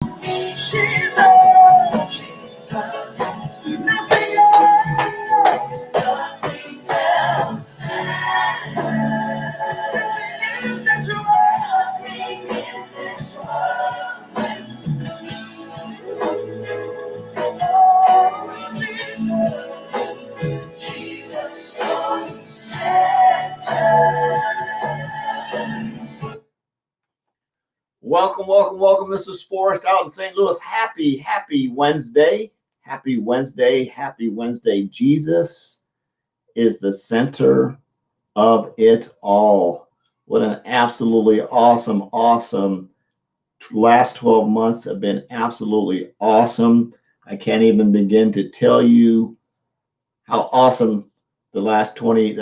Jesus, Jesus, nothing else, nothing else matters. In this world, nothing in this world. Oh, Jesus, Jesus, you're the center. Welcome, welcome, welcome. This is Forrest out in St. Louis. Happy Wednesday. Happy Wednesday. Happy Wednesday. Jesus is the center of it all. What an absolutely awesome last 12 months have been absolutely awesome. I can't even begin to tell you how awesome that last 12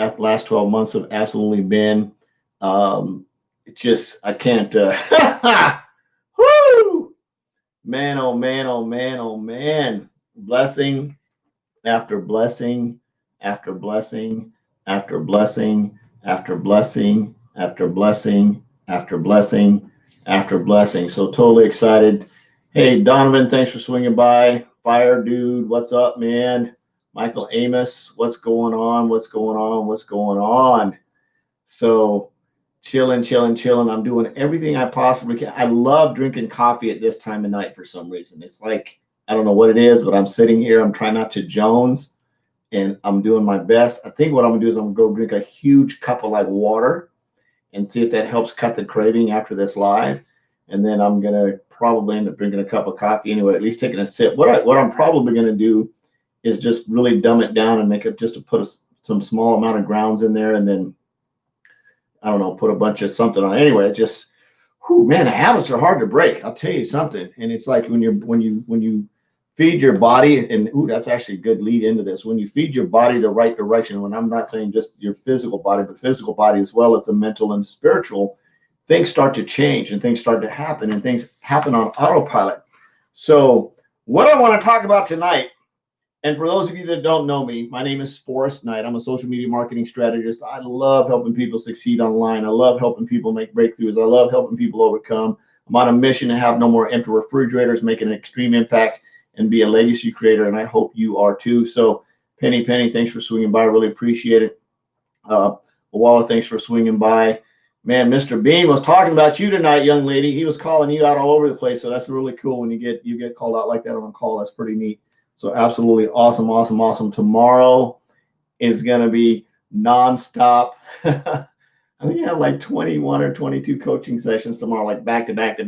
months have absolutely been. It just, I can't, whoo, man, oh man, oh man, oh man, blessing after blessing after blessing after blessing after blessing after blessing after blessing after blessing. So totally excited. Hey, Donovan, thanks for swinging by. Fire dude, what's up, man? Michael Amos, what's going on? What's going on? What's going on? So chilling. I'm doing everything I possibly can. I love drinking coffee at this time of night for some reason. It's like, I don't know what it is, but I'm sitting here, I'm trying not to Jones, and I'm doing my best. I think what I'm gonna do is I'm gonna go drink a huge cup of like water and see if that helps cut the craving after this live. And then I'm gonna probably end up drinking a cup of coffee anyway, at least taking a sip. What I'm probably gonna do is just really dumb it down and make it just to put some small amount of grounds in there, and then I don't know, put a bunch of something on. Anyway, just, whew, man, the habits are hard to break. I'll tell you something. And it's like when you feed your body, and ooh, that's actually a good lead into this. When you feed your body the right direction, when I'm not saying just your physical body, but physical body as well as the mental and spiritual, things start to change and things start to happen and things happen on autopilot. So what I want to talk about tonight, and for those of you that don't know me, my name is Forrest Knight. I'm a social media marketing strategist. I love helping people succeed online. I love helping people make breakthroughs. I love helping people overcome. I'm on a mission to have no more empty refrigerators, make an extreme impact, and be a legacy creator. And I hope you are too. So, Penny, thanks for swinging by. I really appreciate it. Walla, thanks for swinging by. Man, Mr. Bean was talking about you tonight, young lady. He was calling you out all over the place. So that's really cool when you get called out like that on a call. That's pretty neat. So absolutely awesome. Tomorrow is going to be nonstop. I think I have like 21 or 22 coaching sessions tomorrow, like back to back.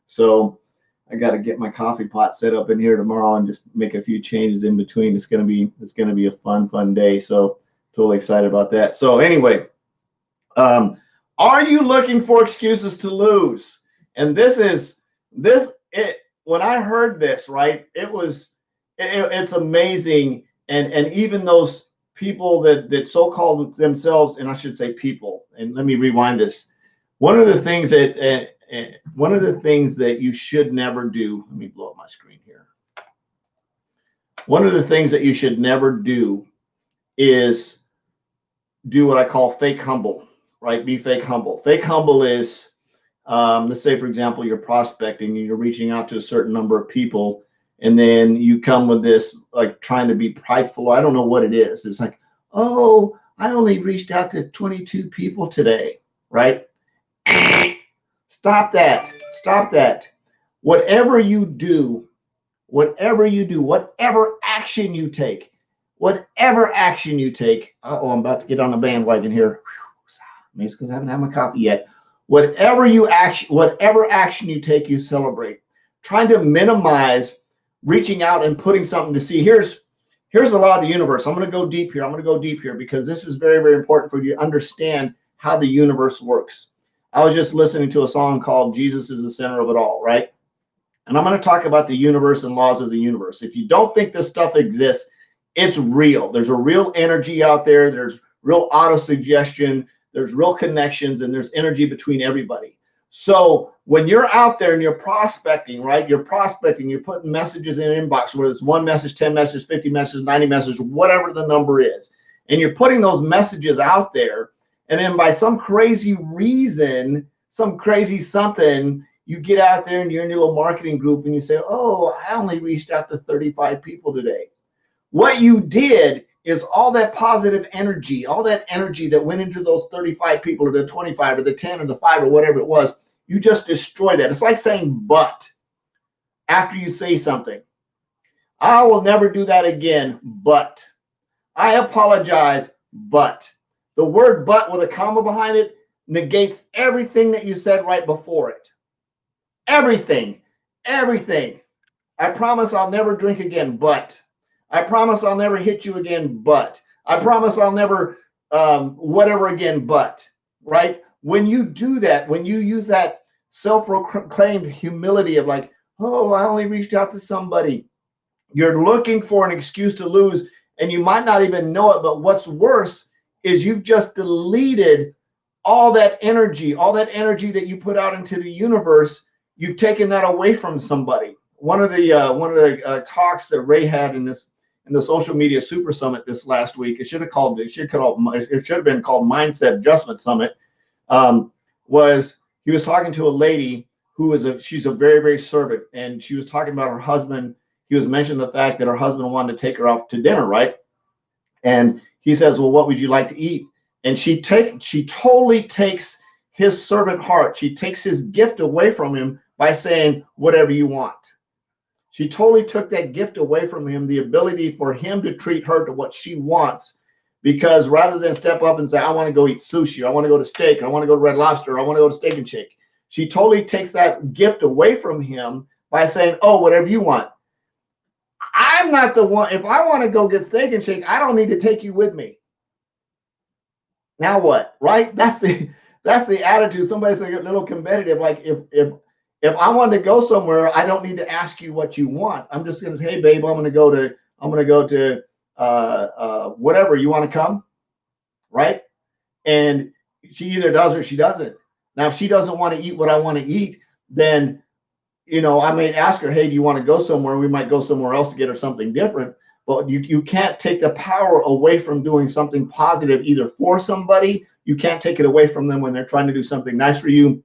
So I got to get my coffee pot set up in here tomorrow and just make a few changes in between. It's going to be a fun day. So totally excited about that. So anyway, are you looking for excuses to lose? And when I heard this, right, it's amazing. And even those people that so-called themselves, and I should say people, and let me rewind this. One of the things that you should never do, let me blow up my screen here. One of the things that you should never do is do what I call fake humble, right? Be fake humble. Fake humble is, let's say, for example, you're prospecting and you're reaching out to a certain number of people, and then you come with this, like trying to be prideful. I don't know what it is. It's like, oh, I only reached out to 22 people today, right? Stop that. Whatever you do, whatever action you take, I'm about to get on the bandwagon here. Maybe it's because I haven't had my coffee yet. Whatever action you take, you celebrate. Trying to minimize reaching out and putting something to see. Here's the law of the universe. I'm going to go deep here because this is very important for you to understand how the universe works. I was just listening to a song called Jesus is the Center of It All, right? And I'm going to talk about the universe and laws of the universe. If you don't think this stuff exists, it's real. There's a real energy out there. There's real auto-suggestion. There's real connections, and there's energy between everybody. So when you're out there and you're prospecting, right? You're putting messages in an inbox, whether it's 1 message, 10 messages, 50 messages, 90 messages, whatever the number is. And you're putting those messages out there. And then by some crazy reason, some crazy something, you get out there and you're in your little marketing group and you say, oh, I only reached out to 35 people today. What you did is all that positive energy, all that energy that went into those 35 people or the 25 or the 10 or the 5 or whatever it was, you just destroyed that. It's like saying but after you say something. I will never do that again, but I apologize, but the word but with a comma behind it negates everything that you said right before it. Everything, everything. I promise I'll never drink again, but I promise I'll never hit you again, but I promise I'll never whatever again, but, right? When you do that, when you use that self-proclaimed humility of like, oh, I only reached out to somebody, you're looking for an excuse to lose, and you might not even know it, but what's worse is you've just deleted all that energy that you put out into the universe. You've taken that away from somebody. One of the talks that Ray had in the social media super summit this last week, it should have been called Mindset Adjustment Summit, was he was talking to a lady who she's a very, very servant, and she was talking about her husband. He was mentioning the fact that her husband wanted to take her out to dinner, right? And he says, well, what would you like to eat? And she totally takes his servant heart. She takes his gift away from him by saying, whatever you want. She totally took that gift away from him, the ability for him to treat her to what she wants. Because rather than step up and say, I want to go eat sushi, I want to go to steak, I want to go to Red Lobster, I want to go to Steak and Shake, she totally takes that gift away from him by saying, oh, whatever you want. I'm not the one. If I want to go get Steak and Shake, I don't need to take you with me. Now what, right? That's the attitude. Somebody's like a little competitive. Like if I want to go somewhere, I don't need to ask you what you want. I'm just gonna say, hey babe, I'm gonna go to whatever. You want to come, right? And she either does or she doesn't. Now, if she doesn't want to eat what I want to eat, then I may ask her, hey, do you want to go somewhere? We might go somewhere else to get her something different. But you can't take the power away from doing something positive either for somebody. You can't take it away from them when they're trying to do something nice for you.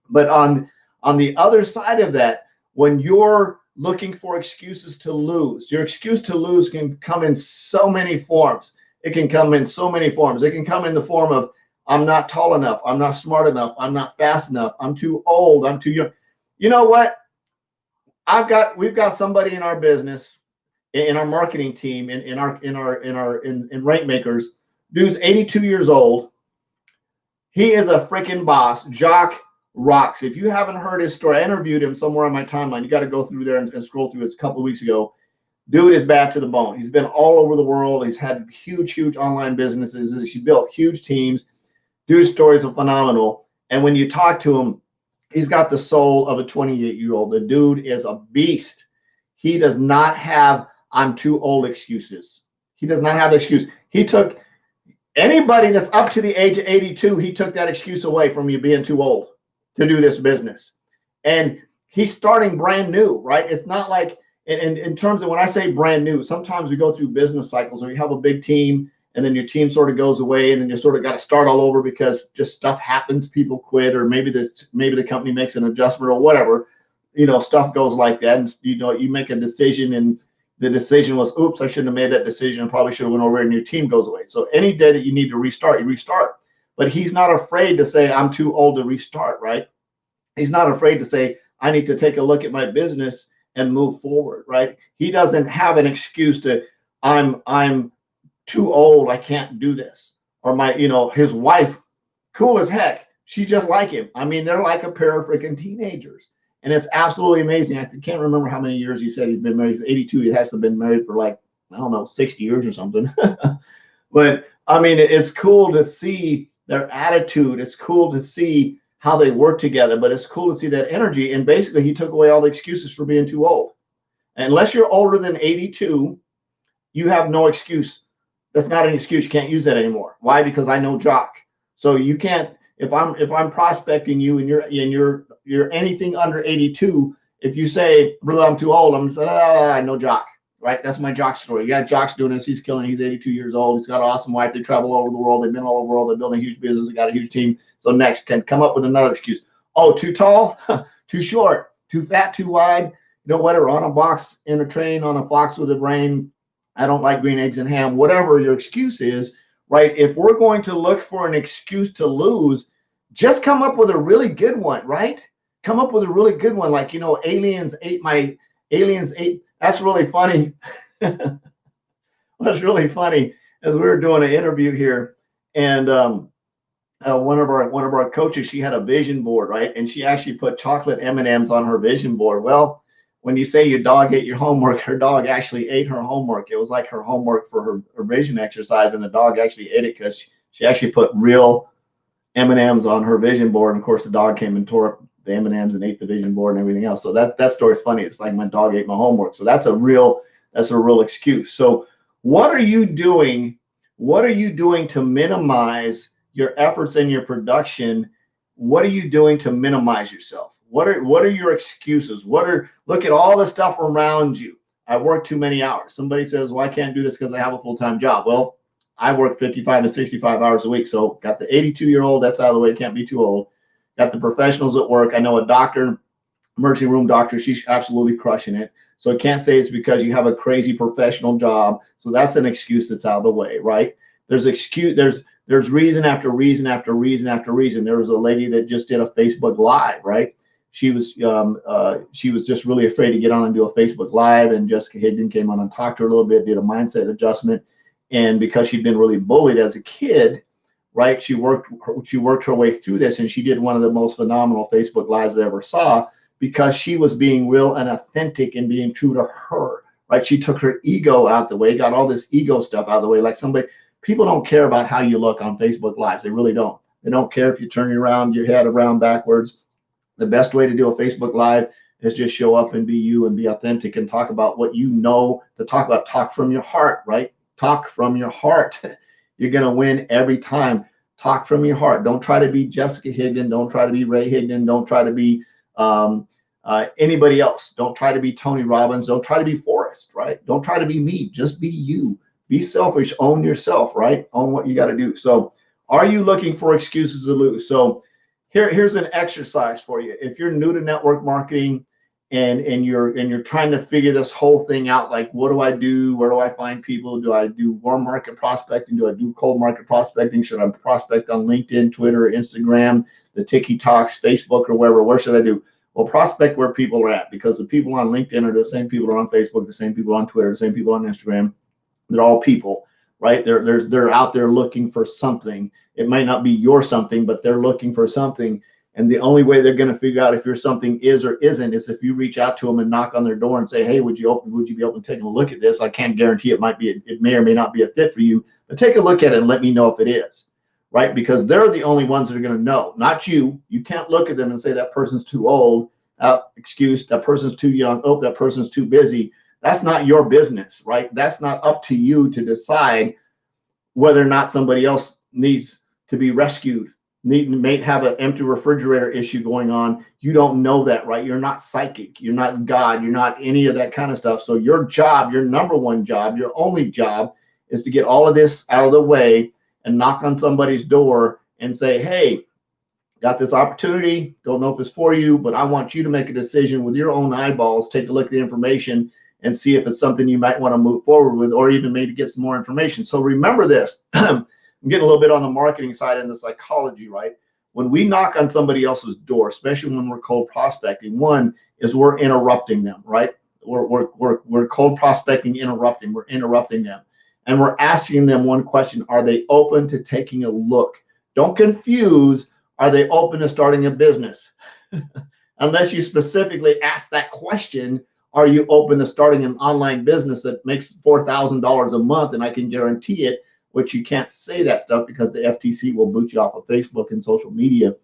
But on the other side of that, when you're looking for excuses to lose, your excuse to lose can come in so many forms. It can come in so many forms. It can come in the form of, I'm not tall enough, I'm not smart enough, I'm not fast enough, I'm too old, I'm too young. You know what? We've got somebody in our business, in our marketing team, in Rank Makers. Dude's 82 years old. He is a freaking boss. Jock rocks. If you haven't heard his story, I interviewed him somewhere on my timeline. You got to go through there and scroll through it. It's a couple of weeks ago. Dude is bad to the bone. He's been all over the world. He's had huge online businesses. He built huge teams. Dude's stories are phenomenal. And when you talk to him, he's got the soul of a 28-year-old. The dude is a beast. He does not have I'm too old excuses. He does not have the excuse. He took anybody that's up to the age of 82, he took that excuse away from you being too old to do this business. And he's starting brand new, right? It's not like, in terms of when I say brand new, sometimes we go through business cycles where you have a big team and then your team sort of goes away and then you sort of got to start all over because just stuff happens, people quit, or maybe the company makes an adjustment or whatever, stuff goes like that. And you make a decision and the decision was, oops, I shouldn't have made that decision. Probably should have went over and your team goes away. So any day that you need to restart, you restart. But he's not afraid to say, I'm too old to restart, right? He's not afraid to say, I need to take a look at my business and move forward, right? He doesn't have an excuse to, I'm too old, I can't do this. Or his wife, cool as heck, she just like him. I mean, they're like a pair of freaking teenagers. And it's absolutely amazing. I can't remember how many years he said he's been married. He's 82. He has to have been married for like, I don't know, 60 years or something. But I mean, it's cool to see their attitude. It's cool to see how they work together, but it's cool to see that energy. And basically he took away all the excuses for being too old. Unless you're older than 82, you have no excuse. That's not an excuse. You can't use that anymore. Why? Because I know Jock. So you can't, if I'm prospecting you and you're anything under 82, if you say, brother, I'm too old, I know Jock, right? That's my Jock story. Yeah, Jock's doing this. He's killing. He's 82 years old. He's got an awesome wife. They travel all over the world. They've been all over the world. They're building a huge business. They got a huge team. So next, can come up with another excuse. Oh, too tall? too short, too fat, too wide, you know, whatever, on a box, in a train, on a fox with a brain, I don't like green eggs and ham, whatever your excuse is, right? If we're going to look for an excuse to lose, just come up with a really good one, right? Come up with a really good one. Like, you know, aliens ate. That's really funny. That's really funny. As we were doing an interview here, and one of our coaches, she had a vision board, right? And she actually put chocolate M&Ms on her vision board. Well, when you say your dog ate your homework, her dog actually ate her homework. It was like her homework for her vision exercise, and the dog actually ate it because she actually put real M&Ms on her vision board. And of course, the dog came and tore up the M&Ms and ate the vision board and everything else. So that story is funny. It's like my dog ate my homework. So that's a real excuse. So what are you doing? What are you doing to minimize your efforts and your production? What are you doing to minimize yourself? What are your excuses? Look at all the stuff around you. I work too many hours. Somebody says, well, I can't do this because I have a full-time job. Well, I work 55 to 65 hours a week. So got the 82-year-old, that's out of the way, can't be too old. Got the professionals at work. I know a doctor, emergency room doctor, she's absolutely crushing it. So I can't say it's because you have a crazy professional job. So that's an excuse that's out of the way, right? There's reason after reason after reason after reason. There was a lady that just did a Facebook Live, right? She was just really afraid to get on and do a Facebook Live, and Jessica Higdon came on and talked to her a little bit, did a mindset adjustment, and because she'd been really bullied as a kid, right? She worked her way through this, and she did one of the most phenomenal Facebook Lives I ever saw because she was being real and authentic and being true to her, right? She took her ego out the way, got all this ego stuff out of the way. Like people don't care about how you look on Facebook Lives. They really don't. They don't care if you turn your head around backwards. The best way to do a Facebook Live is just show up and be you and be authentic and talk about what you know to talk about. Talk from your heart, right? Talk from your heart. You're going to win every time. Talk from your heart. Don't try to be Jessica Higdon. Don't try to be Ray Higdon. Don't try to be anybody else. Don't try to be Tony Robbins. Don't try to be Forrest, right? Don't try to be me. Just be you. Be selfish. Own yourself, right? Own what you got to do. So are you looking for excuses to lose? So here's an exercise for you. If you're new to network marketing and you're trying to figure this whole thing out, like, what do I do? Where do I find people? Do I do warm market prospecting? Do I do cold market prospecting? Should I prospect on LinkedIn, Twitter, Instagram, the TikToks, Facebook, or wherever? Where should I do? Well, prospect where people are at, because the people on LinkedIn are the same people who are on Facebook, the same people on Twitter, the same people on Instagram. They're all people, right? They're out there looking for something. It might not be your something, but they're looking for something. And the only way they're going to figure out if your something is or isn't is if you reach out to them and knock on their door and say, hey, would you be open to taking a look at this? I can't guarantee it may or may not be a fit for you, but take a look at it and let me know if it is, right? Because they're the only ones that are going to know, not you. You can't look at them and say that person's too old, excuse, that person's too young, oh, that person's too busy. That's not your business, right? That's not up to you to decide whether or not somebody else needs to be rescued, may have an empty refrigerator issue going on. You don't know that, right? You're not psychic. You're not God. You're not any of that kind of stuff. So your job, your number one job, your only job is to get all of this out of the way and knock on somebody's door and say, hey, got this opportunity. Don't know if it's for you, but I want you to make a decision with your own eyeballs. Take a look at the information and see if it's something you might want to move forward with, or even maybe get some more information. So remember this. I'm getting a little bit on the marketing side and the psychology, right? When we knock on somebody else's door, especially when we're cold prospecting, one is we're interrupting them, right? We're cold prospecting, we're interrupting them. And we're asking them one question: are they open to taking a look? Don't confuse, are they open to starting a business? Unless you specifically ask that question, are you open to starting an online business that makes $4,000 a month and I can guarantee it? Which you can't say that stuff because the FTC will boot you off of Facebook and social media.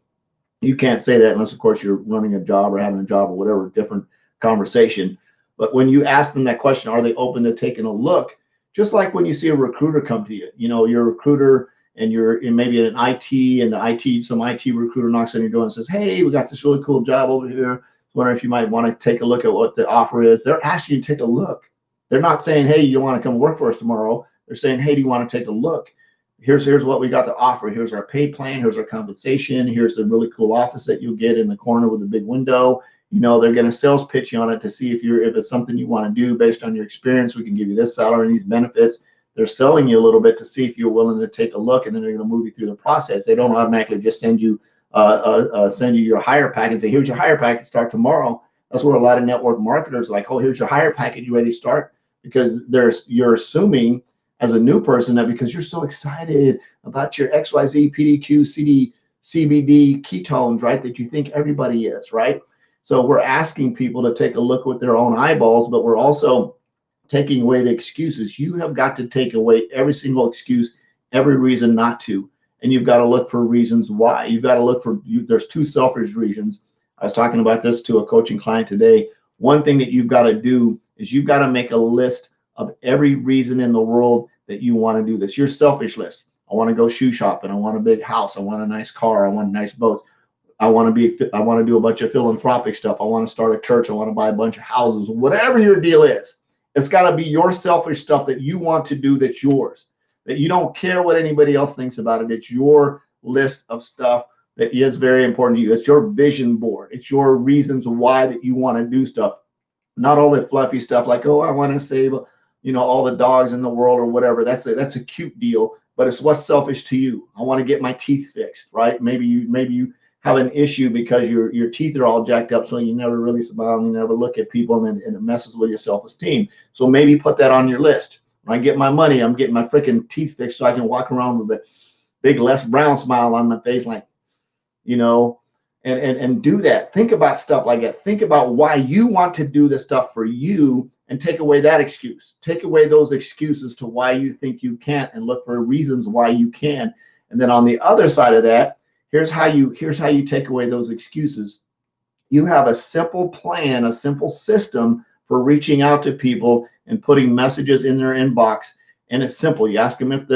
You can't say that unless, of course, you're running a job or having a job or whatever, different conversation. But when you ask them that question, are they open to taking a look? Just like when you see a recruiter come to you, you know, you're a recruiter and you're in maybe in IT, and some IT recruiter knocks on your door and says, hey, we got this really cool job over here. Wondering if you might want to take a look at what the offer is. They're asking you to take a look. They're not saying, hey, you want to come work for us tomorrow. They're saying, hey, do you want to take a look? Here's what we got to offer. Here's our pay plan. Here's our compensation. Here's the really cool office that you'll get in the corner with a big window. You know, they're going to sales pitch you on it to see if it's something you want to do based on your experience. We can give you this salary and these benefits. They're selling you a little bit to see if you're willing to take a look, and then they're going to move you through the process. They don't automatically just send you your hire package and say, here's your hire package, start tomorrow. That's where a lot of network marketers are like, oh, here's your hire package, you ready to start? Because you're assuming as a new person that because you're so excited about your XYZ, PDQ, CD, CBD, ketones, right, that you think everybody is, right? So we're asking people to take a look with their own eyeballs, but we're also taking away the excuses. You have got to take away every single excuse, every reason not to. And you've got to look for reasons why. You've got to look for, there's two selfish reasons. I was talking about this to a coaching client today. One thing that you've got to do is you've got to make a list of every reason in the world that you want to do this. Your selfish list. I want to go shoe shopping. I want a big house. I want a nice car. I want nice boats. I want to do a bunch of philanthropic stuff. I want to start a church. I want to buy a bunch of houses. Whatever your deal is, it's got to be your selfish stuff that you want to do that's yours, that you don't care what anybody else thinks about it. It's your list of stuff that is very important to you. It's your vision board. It's your reasons why that you want to do stuff, not all the fluffy stuff like, oh, I want to save, all the dogs in the world or whatever. That's a cute deal, but it's what's selfish to you. I want to get my teeth fixed, right? Maybe you have an issue because your teeth are all jacked up, so you never really smile and you never look at people, and it messes with your self-esteem. So maybe put that on your list. When I get my money, I'm getting my freaking teeth fixed so I can walk around with a big Les Brown smile on my face, like, and do that. Think about stuff like that. Think about why you want to do this stuff for you, and take away that excuse. Take away those excuses to why you think you can't, and look for reasons why you can. And then on the other side of that, here's how you take away those excuses. You have a simple plan, a simple system for reaching out to people and putting messages in their inbox. And it's simple. You ask them if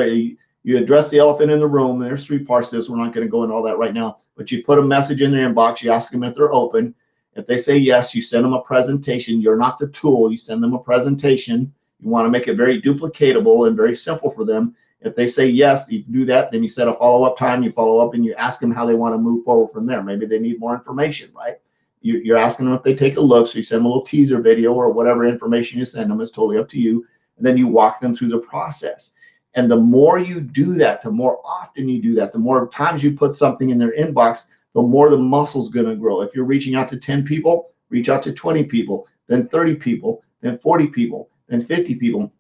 you address the elephant in the room. And there's three parts to this. We're not going to go into all that right now. But you put a message in their inbox. You ask them if they're open. If they say yes, you send them a presentation. You're not the tool. You send them a presentation. You want to make it very duplicatable and very simple for them. If they say yes, you do that. Then you set a follow-up time. You follow up and you ask them how they want to move forward from there. Maybe they need more information, right? You're asking them if they take a look. So you send them a little teaser video or whatever information you send them. Is totally up to you. And then you walk them through the process. And the more you do that, the more often you do that, the more times you put something in their inbox, the more the muscle's going to grow. If you're reaching out to 10 people, reach out to 20 people, then 30 people, then 40 people, then 50 people,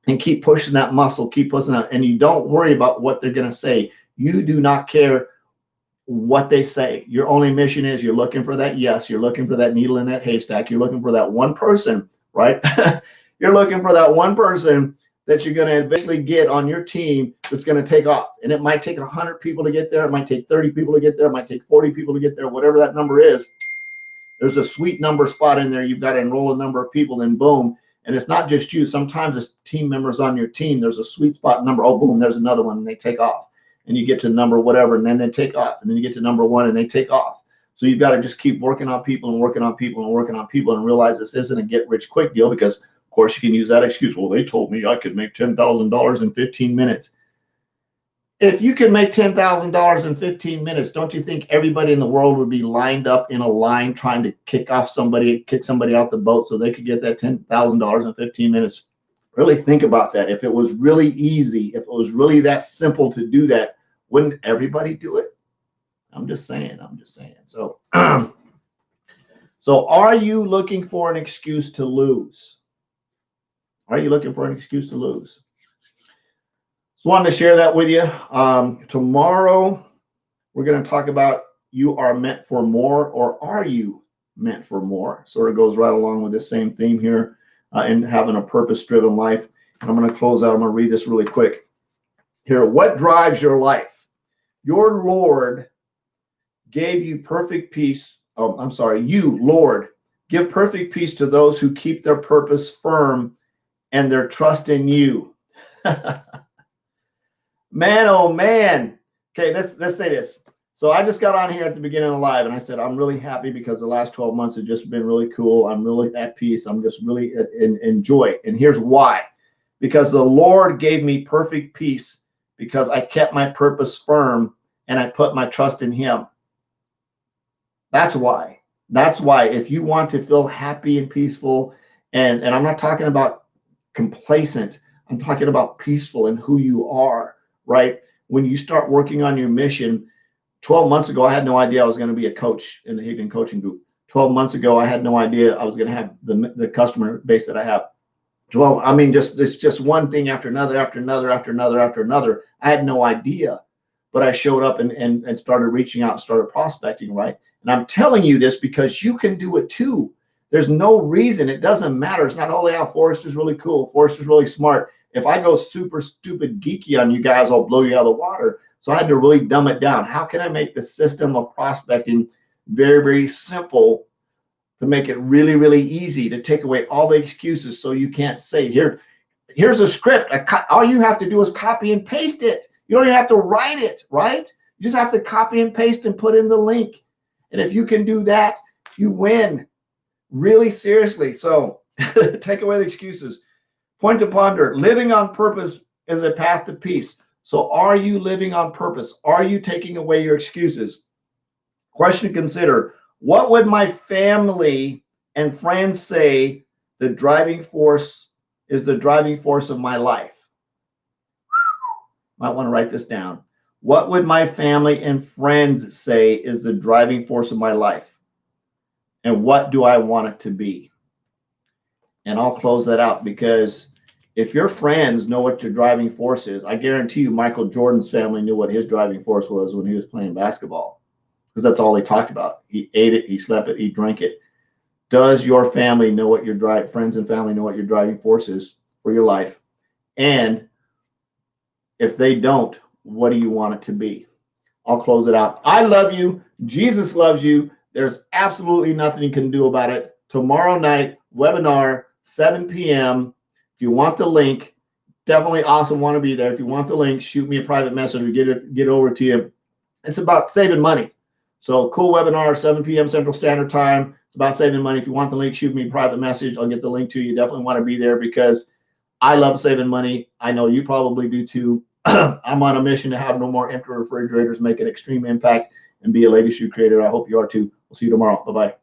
and keep pushing that muscle, keep pushing out. And you don't worry about what they're going to say. You do not care what they say. Your only mission is you're looking for that yes. You're looking for that needle in that haystack. You're looking for that one person, right? You're looking for that one person that you're going to eventually get on your team that's going to take off. And it might take 100 people to get there. It might take 30 people to get there. It might take 40 people to get there. Whatever that number is, there's a sweet number spot in there. You've got to enroll a number of people, and boom. And it's not just you. Sometimes it's team members on your team. There's a sweet spot number. Oh, boom, there's another one, and they take off. And you get to number whatever, and then they take off. And then you get to number one, and they take off. So you've got to just keep working on people and working on people and working on people, and realize this isn't a get-rich-quick deal, because of course, you can use that excuse. Well, they told me I could make $10,000 in 15 minutes. If you can make $10,000 in 15 minutes, don't you think everybody in the world would be lined up in a line trying to kick somebody out the boat so they could get that $10,000 in 15 minutes? Really think about that. If it was really easy, if it was really that simple to do that, wouldn't everybody do it? I'm just saying. So, so are you looking for an excuse to lose? Are you looking for an excuse to lose? Just wanted to share that with you. Tomorrow, we're going to talk about you are meant for more, or are you meant for more? Sort of goes right along with the same theme here, and having a purpose-driven life. And I'm going to close out. I'm going to read this really quick. Here, what drives your life? Your Lord gave you perfect peace. Oh, I'm sorry. You, Lord, give perfect peace to those who keep their purpose firm and their trust in you. Man, oh man. Okay, let's say this. So I just got on here at the beginning of the live, and I said I'm really happy because the last 12 months have just been really cool. I'm really at peace. I'm just really enjoy. And here's why. Because the Lord gave me perfect peace because I kept my purpose firm and I put my trust in Him. That's why. That's why if you want to feel happy and peaceful, and I'm not talking about complacent, I'm talking about peaceful in who you are, right? When you start working on your mission, 12 months ago, I had no idea I was going to be a coach in the Higdon Coaching Group. 12 months ago, I had no idea I was going to have the customer base that I have. 12, I mean, it's just one thing after another, after another, after another, after another. I had no idea, but I showed up and started reaching out, started prospecting, right? And I'm telling you this because you can do it too. There's no reason. It doesn't matter. It's not only how Forrester's really cool. Forrester's really smart. If I go super stupid geeky on you guys, I'll blow you out of the water. So I had to really dumb it down. How can I make the system of prospecting very, very simple to make it really, really easy to take away all the excuses so you can't say, here's a script. All you have to do is copy and paste it. You don't even have to write it, right? You just have to copy and paste and put in the link. And if you can do that, you win. Really seriously. So take away the excuses. Point to ponder. Living on purpose is a path to peace. So are you living on purpose? Are you taking away your excuses? Question to consider. What would my family and friends say the driving force is the driving force of my life? Might want to write this down. What would my family and friends say is the driving force of my life? And what do I want it to be? And I'll close that out, because if your friends know what your driving force is, I guarantee you Michael Jordan's family knew what his driving force was when he was playing basketball, because that's all he talked about. He ate it, he slept it, he drank it. Does your family know what your friends and family know what your driving force is for your life? And if they don't, what do you want it to be? I'll close it out. I love you. Jesus loves you. There's absolutely nothing you can do about it. Tomorrow night, webinar, 7 p.m. If you want the link, definitely awesome. Want to be there. If you want the link, shoot me a private message. We get over to you. It's about saving money. So cool webinar, 7 p.m. Central Standard Time. It's about saving money. If you want the link, shoot me a private message. I'll get the link to you. Definitely want to be there because I love saving money. I know you probably do too. I'm on a mission to have no more empty refrigerators, make an extreme impact, and be a Lady Shoe creator. I hope you are too. We'll see you tomorrow. Bye-bye.